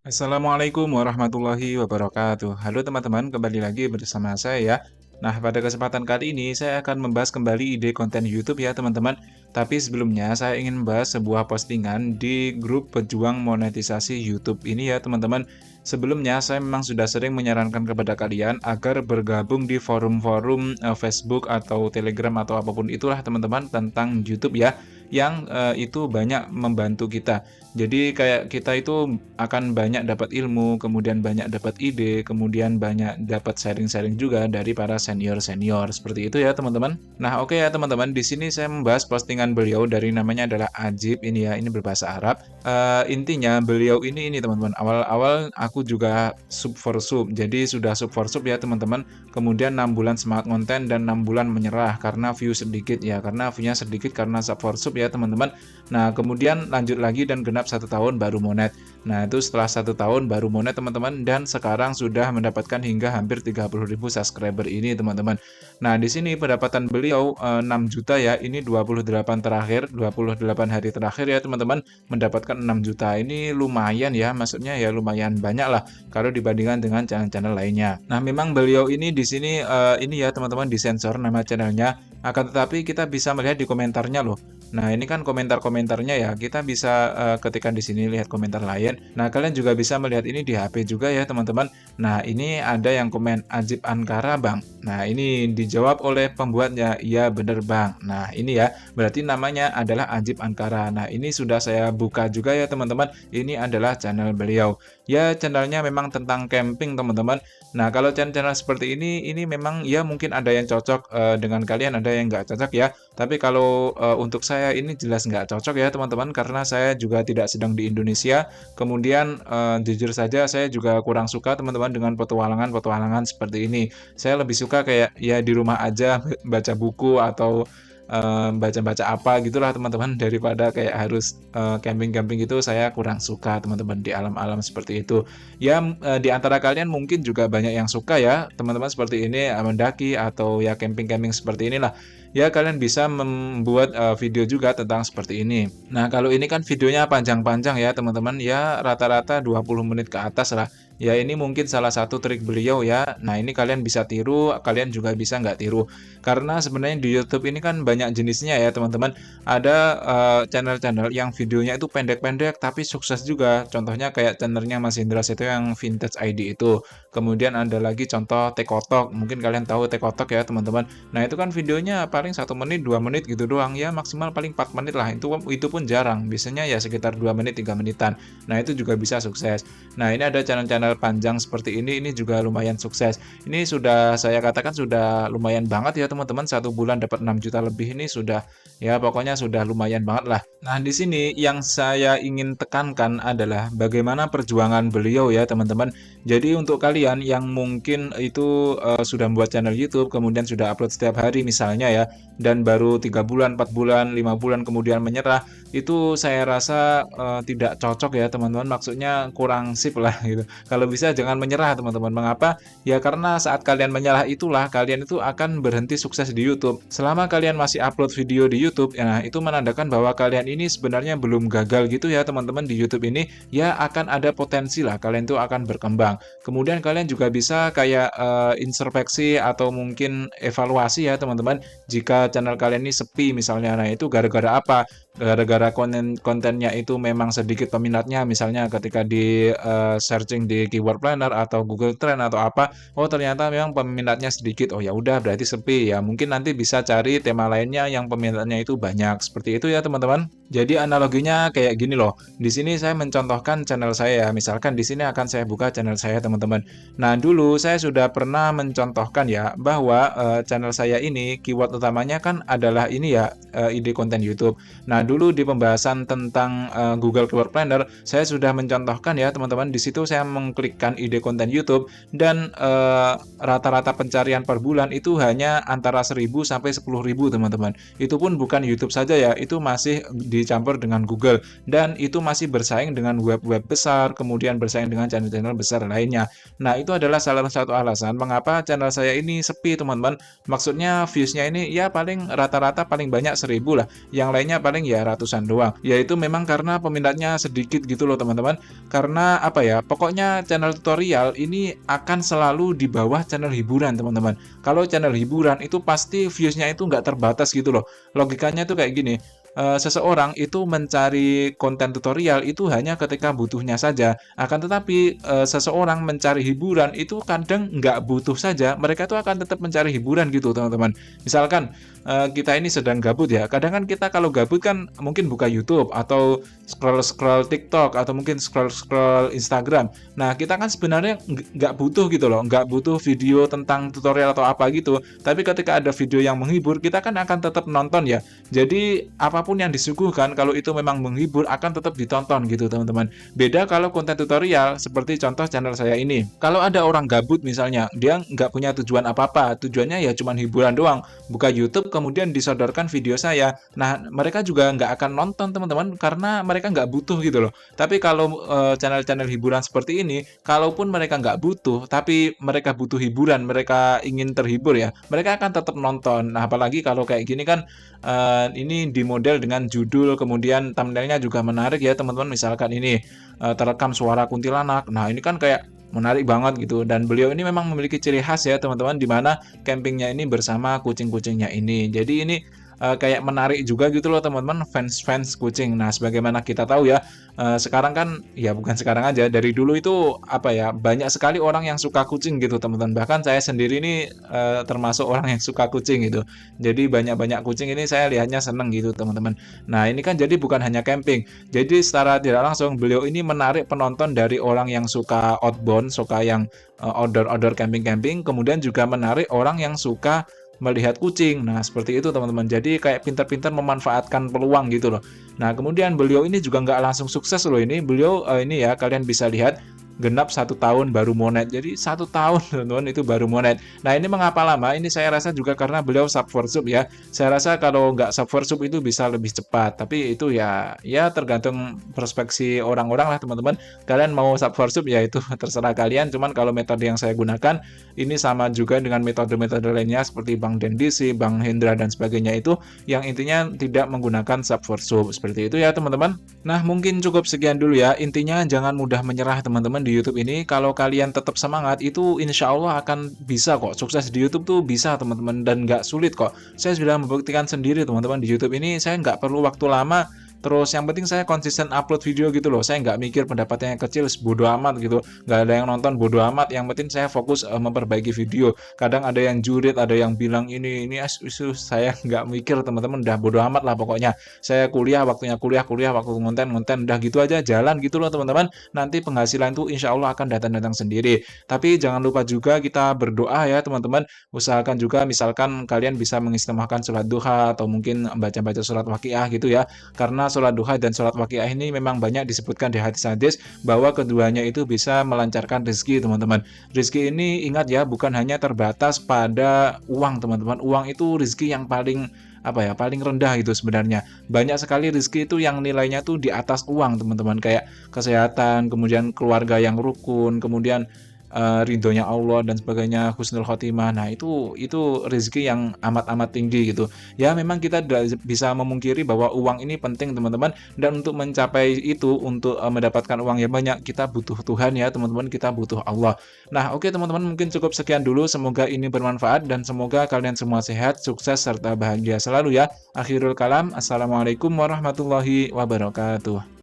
Assalamualaikum warahmatullahi wabarakatuh. Halo teman-teman, kembali lagi bersama saya ya. Nah, pada kesempatan kali ini saya akan membahas kembali ide konten YouTube ya teman-teman. Tapi sebelumnya saya ingin membahas sebuah postingan di grup pejuang monetisasi YouTube ini ya teman-teman. Sebelumnya saya memang sudah sering menyarankan kepada kalian agar bergabung di forum-forum Facebook atau Telegram atau apapun itulah teman-teman tentang YouTube ya, yang itu banyak membantu kita. Jadi kayak kita itu akan banyak dapat ilmu, kemudian banyak dapat ide, kemudian banyak dapat sharing-sharing juga dari para senior-senior. Seperti itu ya, teman-teman. Nah, oke ya, teman-teman. Di sini saya membahas postingan beliau dari namanya adalah Ajib ini ya, ini berbahasa Arab. Intinya beliau ini teman-teman. Awal-awal aku juga sub for sub. Jadi sudah sub for sub ya, teman-teman. Kemudian 6 bulan semangat konten dan 6 bulan menyerah karena view sedikit ya, karena view-nya sedikit karena sub for sub ya, teman-teman. Nah, kemudian lanjut lagi dan genap 1 tahun baru monet. Nah, itu setelah 1 tahun baru monet teman-teman, dan sekarang sudah mendapatkan hingga hampir 30.000 subscriber ini teman-teman. Nah, di sini pendapatan beliau 6 juta ya, ini 28 terakhir, 28 hari terakhir ya teman-teman, mendapatkan 6 juta. Ini lumayan ya, maksudnya ya lumayan banyak lah kalau dibandingkan dengan channel-channel lainnya. Nah, memang beliau ini di sini ini ya teman-teman disensor nama channelnya, akan tetapi kita bisa melihat di komentarnya loh. Nah, ini kan komentar-komentarnya ya. Kita bisa ketika di sini lihat komentar lain. Nah, kalian juga bisa melihat ini di HP juga ya, teman-teman. Nah, ini ada yang komen Ajib Ankara, Bang. Nah, ini dijawab oleh pembuatnya, "Iya, bener, Bang." Nah, ini ya. Berarti namanya adalah Ajib Ankara. Nah, ini sudah saya buka juga ya, teman-teman. Ini adalah channel beliau. Ya, channelnya memang tentang camping, teman-teman. Nah, kalau channel-channel seperti ini memang ya mungkin ada yang cocok dengan kalian, ada yang nggak cocok ya. Tapi kalau untuk saya ini jelas nggak cocok ya teman-teman, karena saya juga tidak sedang di Indonesia. Kemudian jujur saja saya juga kurang suka teman-teman dengan petualangan-petualangan seperti ini. Saya lebih suka kayak ya di rumah aja baca buku atau baca-baca apa gitulah teman-teman, daripada kayak harus camping-camping gitu. Saya kurang suka teman-teman di alam-alam seperti itu. Ya di antara kalian mungkin juga banyak yang suka ya teman-teman seperti ini, mendaki atau ya camping-camping seperti inilah. Ya kalian bisa membuat video juga tentang seperti ini. Nah, kalau ini kan videonya panjang-panjang ya teman-teman, ya rata-rata 20 menit ke atas lah. Ya ini mungkin salah satu trik beliau ya. Nah, ini kalian bisa tiru, kalian juga bisa nggak tiru. Karena sebenarnya di YouTube ini kan banyak jenisnya ya teman-teman. Ada channel-channel yang videonya itu pendek-pendek tapi sukses juga. Contohnya kayak channelnya Mas Indra itu yang Vintage ID itu. Kemudian ada lagi contoh Tekotok. Mungkin kalian tahu Tekotok ya teman-teman. Nah, itu kan videonya paling 1 menit, 2 menit gitu doang ya, maksimal paling 4 menit lah. Itu pun jarang. Biasanya ya sekitar 2 menit, 3 menitan. Nah, itu juga bisa sukses. Nah, ini ada channel-channel panjang seperti ini juga lumayan sukses. Ini sudah saya katakan sudah lumayan banget ya teman-teman, 1 bulan dapat 6 juta lebih, ini sudah ya pokoknya sudah lumayan banget lah. Nah, di sini yang saya ingin tekankan adalah bagaimana perjuangan beliau ya teman-teman. Jadi untuk kalian yang mungkin itu sudah membuat channel YouTube, kemudian sudah upload setiap hari misalnya ya, dan baru 3 bulan, 4 bulan, 5 bulan kemudian menyerah, itu saya rasa tidak cocok ya teman-teman, maksudnya kurang sip lah gitu. Kalau bisa jangan menyerah teman-teman. Mengapa? Ya karena saat kalian menyerah itulah kalian itu akan berhenti sukses di YouTube. Selama kalian masih upload video di YouTube, ya itu menandakan bahwa kalian ini sebenarnya belum gagal gitu ya teman-teman di YouTube ini. Ya akan ada potensi lah kalian itu akan berkembang. Kemudian kalian juga bisa kayak introspeksi atau mungkin evaluasi ya teman-teman. Jika channel kalian ini sepi misalnya, nah itu gara-gara apa? Gara-gara kontennya itu memang sedikit peminatnya, misalnya ketika di searching di keyword planner atau Google Trend atau apa, oh ternyata memang peminatnya sedikit, oh ya udah berarti sepi ya, mungkin nanti bisa cari tema lainnya yang peminatnya itu banyak, seperti itu ya teman-teman. Jadi analoginya kayak gini loh, di sini saya mencontohkan channel saya ya, misalkan di sini akan saya buka channel saya teman-teman. Nah dulu saya sudah pernah mencontohkan ya bahwa channel saya ini keyword utamanya kan adalah ini ya, ide konten YouTube. Nah, dulu di pembahasan tentang Google Keyword Planner, saya sudah mencontohkan ya teman-teman. Di situ saya mengklikkan ide konten YouTube dan rata-rata pencarian per bulan itu hanya antara 1.000 sampai 10.000 teman-teman. Itu pun bukan YouTube saja ya, itu masih dicampur dengan Google, dan itu masih bersaing dengan web-web besar, kemudian bersaing dengan channel-channel besar lainnya. Nah, itu adalah salah satu alasan mengapa channel saya ini sepi teman-teman. Maksudnya views-nya ini ya paling rata-rata paling banyak 1.000 lah. Yang lainnya paling ya ratusan doang. Yaitu memang karena peminatnya sedikit gitu loh teman-teman. Karena apa ya, pokoknya channel tutorial ini akan selalu di bawah channel hiburan teman-teman. Kalau channel hiburan itu pasti viewsnya itu nggak terbatas gitu loh. Logikanya tuh kayak gini, seseorang itu mencari konten tutorial itu hanya ketika butuhnya saja. Akan tetapi seseorang mencari hiburan itu kadang nggak butuh saja, mereka tuh akan tetap mencari hiburan gitu teman-teman. Misalkan kita ini sedang gabut ya, kadang kan kita kalau gabut kan mungkin buka YouTube atau scroll-scroll TikTok atau mungkin scroll-scroll Instagram. Nah kita kan sebenarnya nggak butuh gitu loh, nggak butuh video tentang tutorial atau apa gitu. Tapi ketika ada video yang menghibur, kita kan akan tetap nonton ya. Jadi apapun yang disuguhkan kalau itu memang menghibur akan tetap ditonton gitu teman-teman. Beda kalau konten tutorial seperti contoh channel saya ini. Kalau ada orang gabut misalnya, dia nggak punya tujuan apa-apa, tujuannya ya cuma hiburan doang. Buka YouTube kemudian disodorkan video saya. Nah mereka juga nggak akan nonton teman-teman karena mereka nggak butuh gitu loh. Tapi kalau channel-channel hiburan seperti ini, kalaupun mereka nggak butuh, tapi mereka butuh hiburan, mereka ingin terhibur ya, mereka akan tetap nonton. Nah apalagi kalau kayak gini kan ini di model dengan judul kemudian thumbnailnya juga menarik ya teman-teman. Misalkan ini terekam suara kuntilanak. Nah ini kan kayak menarik banget gitu, dan beliau ini memang memiliki ciri khas ya teman-teman, di mana campingnya ini bersama kucing-kucingnya ini. Jadi ini kayak menarik juga gitu loh teman-teman, fans-fans kucing. Nah sebagaimana kita tahu ya, sekarang kan ya bukan sekarang aja, dari dulu itu apa ya, banyak sekali orang yang suka kucing gitu teman-teman. Bahkan saya sendiri ini termasuk orang yang suka kucing gitu. Jadi banyak-banyak kucing ini saya lihatnya seneng gitu teman-teman. Nah ini kan jadi bukan hanya camping, jadi secara tidak langsung beliau ini menarik penonton dari orang yang suka outbound, suka yang outdoor camping-camping, kemudian juga menarik orang yang suka melihat kucing. Nah, seperti itu teman-teman. Jadi kayak pintar-pintar memanfaatkan peluang gitu loh. Nah, kemudian beliau ini juga nggak langsung sukses loh ini. Beliau ini ya, kalian bisa lihat genap 1 tahun baru monet. Jadi 1 tahun teman-teman itu baru monet. Nah ini mengapa lama? Ini saya rasa juga karena beliau subversif ya. Saya rasa kalau nggak subversif itu bisa lebih cepat. Tapi itu ya tergantung perspektif orang-orang lah teman-teman. Kalian mau subversif ya itu terserah kalian. Cuman kalau metode yang saya gunakan ini sama juga dengan metode-metode lainnya seperti Bang Dendisi, Bang Hendra dan sebagainya, itu yang intinya tidak menggunakan subversif. Seperti itu ya teman-teman. Nah mungkin cukup sekian dulu ya. Intinya jangan mudah menyerah teman-teman di YouTube ini. Kalau kalian tetap semangat, itu insya Allah akan bisa kok. Sukses di YouTube tuh bisa teman-teman, dan nggak sulit kok. Saya sudah membuktikan sendiri teman-teman, di YouTube ini saya nggak perlu waktu lama. Terus yang penting saya konsisten upload video gitu loh. Saya nggak mikir pendapatnya yang kecil, bodo amat gitu. Nggak ada yang nonton, bodo amat. Yang penting saya fokus memperbaiki video. Kadang ada yang jurit, ada yang bilang ini isu. Saya nggak mikir teman-teman, udah bodo amat lah pokoknya. Saya kuliah, waktunya kuliah, waktu konten, udah gitu aja, jalan gitu loh teman-teman. Nanti penghasilan tuh insya Allah akan datang-datang sendiri. Tapi jangan lupa juga kita berdoa ya teman-teman. Usahakan juga misalkan kalian bisa mengistimahkan sholat duha atau mungkin baca-baca sholat waqiah gitu ya. Karena sholat duha dan sholat waqiah ini memang banyak disebutkan di hadis-hadis bahwa keduanya itu bisa melancarkan rezeki teman-teman. Rezeki ini ingat ya, bukan hanya terbatas pada uang teman-teman. Uang itu rezeki yang paling paling rendah itu sebenarnya. Banyak sekali rezeki itu yang nilainya tuh di atas uang teman-teman, kayak kesehatan, kemudian keluarga yang rukun, kemudian ridhonya Allah dan sebagainya, husnul khotimah. Nah itu rezeki yang amat-amat tinggi gitu ya. Memang kita tidak bisa memungkiri bahwa uang ini penting teman-teman, dan untuk mencapai itu, untuk mendapatkan uang yang banyak, kita butuh Tuhan ya teman-teman, kita butuh Allah. Nah oke teman-teman, mungkin cukup sekian dulu. Semoga ini bermanfaat dan semoga kalian semua sehat, sukses serta bahagia selalu ya. Akhirul kalam, assalamualaikum warahmatullahi wabarakatuh.